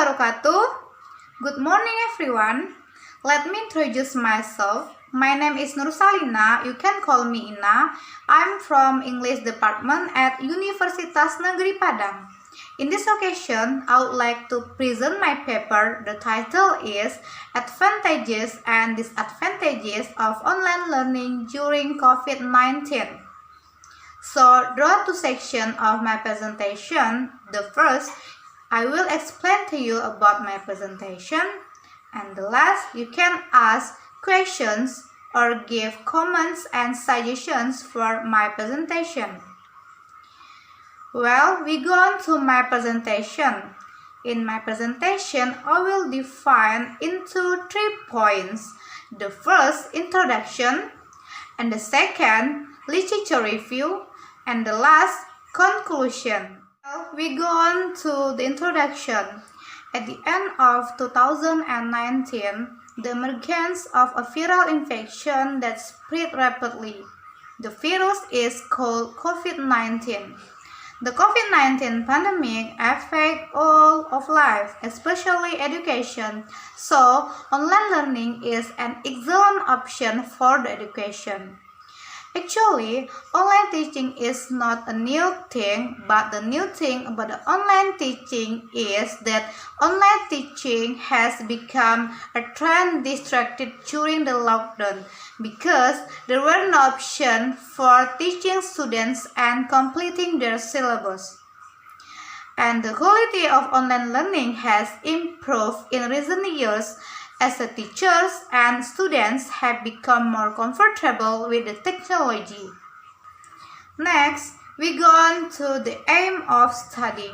wabarakatuh. Good morning everyone. Let me introduce myself. My name is Nursalina. You can call me Indah. I'm from English department at Universitas Negeri Padang. In this occasion, I would like to present my paper. The title is Advantages and Disadvantages of Online Learning During COVID-19. So, there are two sections of my presentation. The first, I will explain to you about my presentation, and the last, you can ask questions or give comments and suggestions for my presentation. Well, we go on to my presentation. In my presentation, I will define into 3 points. The first, introduction, and the second, literature review, and the last, conclusion. We go on to the introduction. At the end of 2019, the emergence of a viral infection that spread rapidly. The virus is called COVID-19. The COVID-19 pandemic affects all of life, especially education, so online learning is an excellent option for the education. Actually, online teaching is not a new thing, but the new thing about the online teaching is that online teaching has become a trend distracted during the lockdown because there were no option for teaching students and completing their syllabus. And the quality of online learning has improved in recent years as the teachers and students have become more comfortable with the technology. Next, we go on to the aim of study.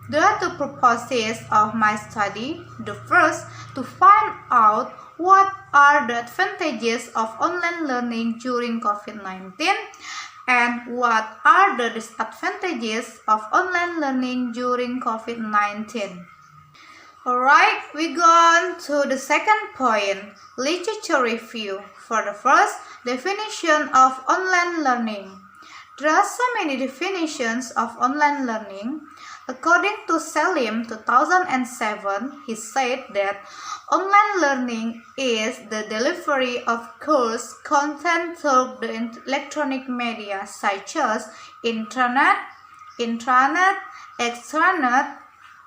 There are 2 purposes of my study. The first, to find out what are the advantages of online learning during COVID-19 and what are the disadvantages of online learning during COVID-19. Alright, we go on to the second point, literature review. For the first, definition of online learning. There are so many definitions of online learning. According to Selim 2007, he said that online learning is the delivery of course content through the electronic media such as internet, intranet, extranet,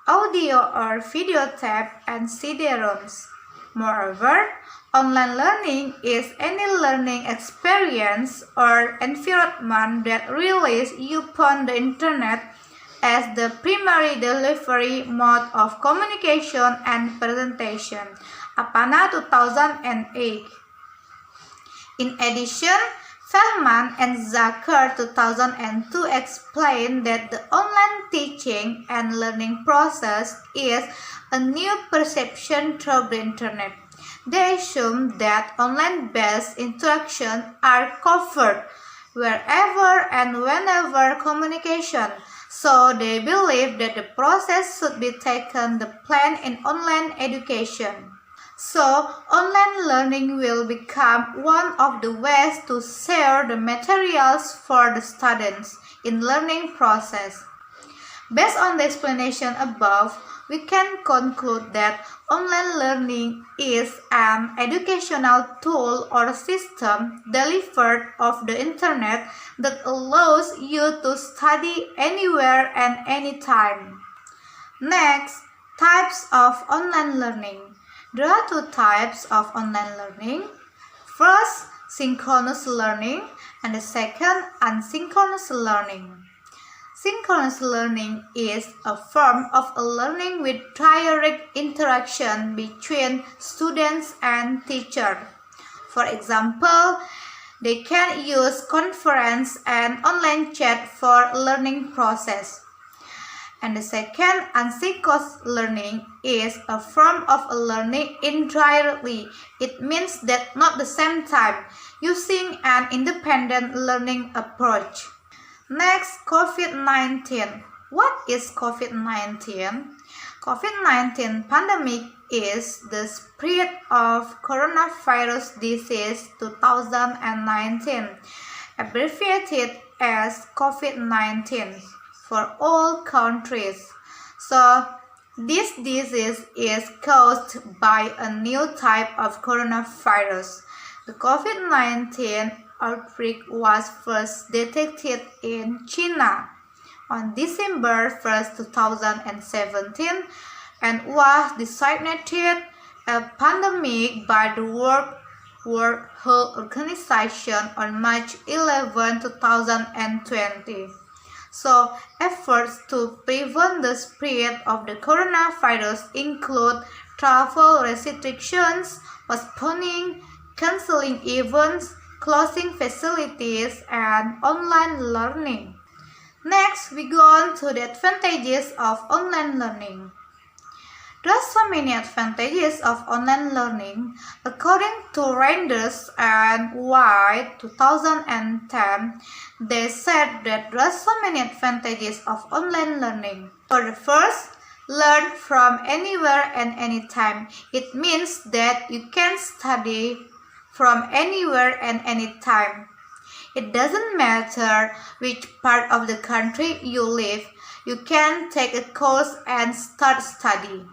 audio or video tape, and CD-ROMs. Moreover, online learning is any learning experience or environment that relies upon the internet as the primary delivery mode of communication and presentation. Apana 2008. In addition, Feldman and Zucker 2002 explained that the online teaching and learning process is a new perception through the internet. They assume that online-based interactions are covered wherever and whenever communication, so they believe that the process should be taken the plan in online education. So, online learning will become one of the ways to share the materials for the students in learning process. Based on the explanation above, we can conclude that online learning is an educational tool or system delivered off the internet that allows you to study anywhere and anytime. Next, types of online learning. There are 2 types of online learning. First, synchronous learning, and the second, asynchronous learning. Synchronous learning is a form of learning with direct interaction between students and teachers. For example, they can use conference and online chat for learning process. And the second, asynchronous learning is a form of learning indirectly. It means that not the same time, using an independent learning approach. Next, COVID-19. What is COVID-19? COVID-19 pandemic is the spread of coronavirus disease 2019, abbreviated as COVID-19 for all countries. So, This disease is caused by a new type of coronavirus. The COVID-19 outbreak was first detected in China on December 1st, 2017 and was designated a pandemic by the World Health Organization on March 11, 2020. So, efforts to prevent the spread of the coronavirus include travel restrictions, postponing, canceling events, closing facilities, and online learning. Next, we go on to the advantages of online learning. There are so many advantages of online learning. According to Reinders and White 2010, they said that there are so many advantages of online learning. For the first, learn from anywhere and anytime. It means that you can study from anywhere and anytime. It doesn't matter which part of the country you live, you can take a course and start study.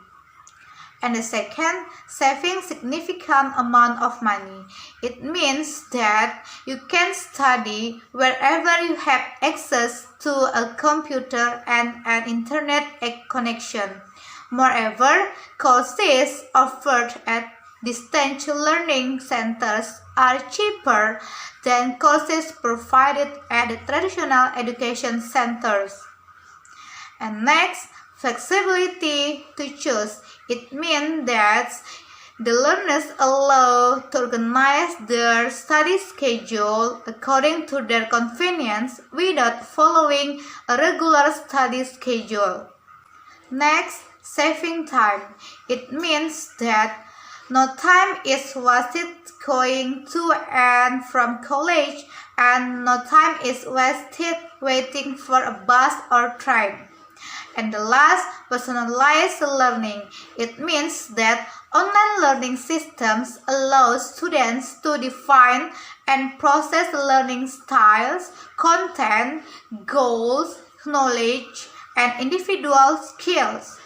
And the second, saving significant amount of money. It means that you can study wherever you have access to a computer and an internet connection. Moreover, courses offered at distance learning centers are cheaper than courses provided at the traditional education centers. And next, flexibility to choose. It means that the learners allow to organize their study schedule according to their convenience without following a regular study schedule. Next, saving time. It means that no time is wasted going to and from college, and no time is wasted waiting for a bus or train. And the last, personalized learning. It means that online learning systems allow students to define and process learning styles, content, goals, knowledge, and individual skills.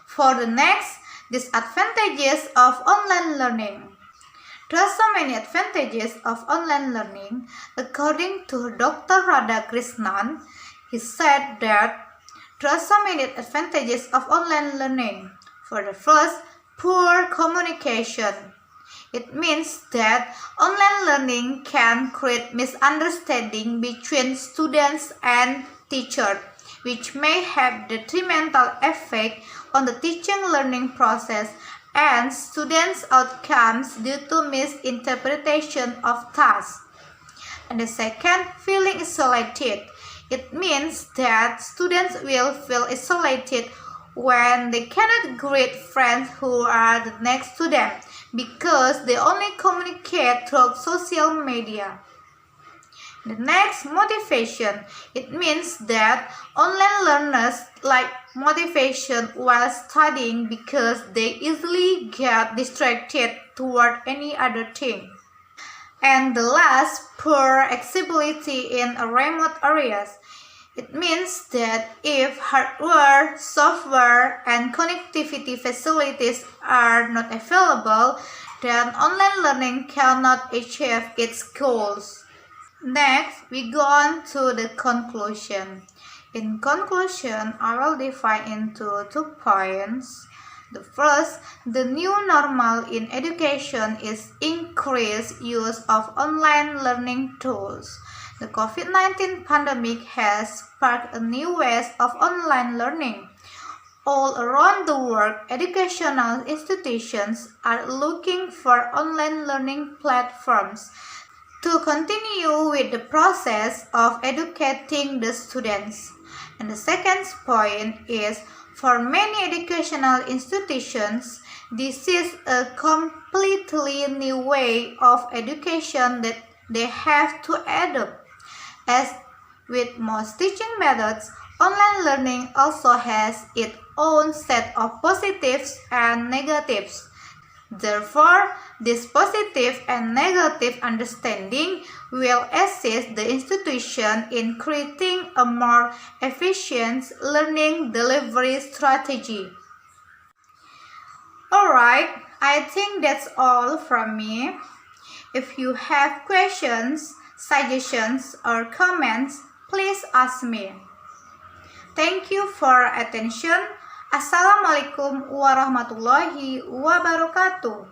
For the next, disadvantages of online learning. There are so many advantages of online learning. According to Dr. Radhakrishnan, he said that there are so many advantages of online learning. For the first, poor communication. It means that online learning can create misunderstanding between students and teachers, which may have detrimental effect on the teaching learning process and students' outcomes due to misinterpretation of tasks. And the second, feeling isolated. It means that students will feel isolated when they cannot greet friends who are next to them because they only communicate through social media. The next, motivation. It means that online learners lack motivation while studying because they easily get distracted toward any other thing. And the last, poor accessibility in remote areas. It means that if hardware, software, and connectivity facilities are not available, then online learning cannot achieve its goals. Next, we go on to the conclusion. In conclusion, I will divide into 2 points. The first, the new normal in education is increased use of online learning tools. The COVID-19 pandemic has sparked a new ways of online learning. All around the world, educational institutions are looking for online learning platforms to continue with the process of educating the students. And the second point is, for many educational institutions, this is a completely new way of education that they have to adopt. As with most teaching methods, online learning also has its own set of positives and negatives. Therefore, this positive and negative understanding will assist the institution in creating a more efficient learning delivery strategy. Alright, I think that's all from me. If you have questions, suggestions, or comments, please ask me. Thank you for attention. Assalamualaikum warahmatullahi wabarakatuh.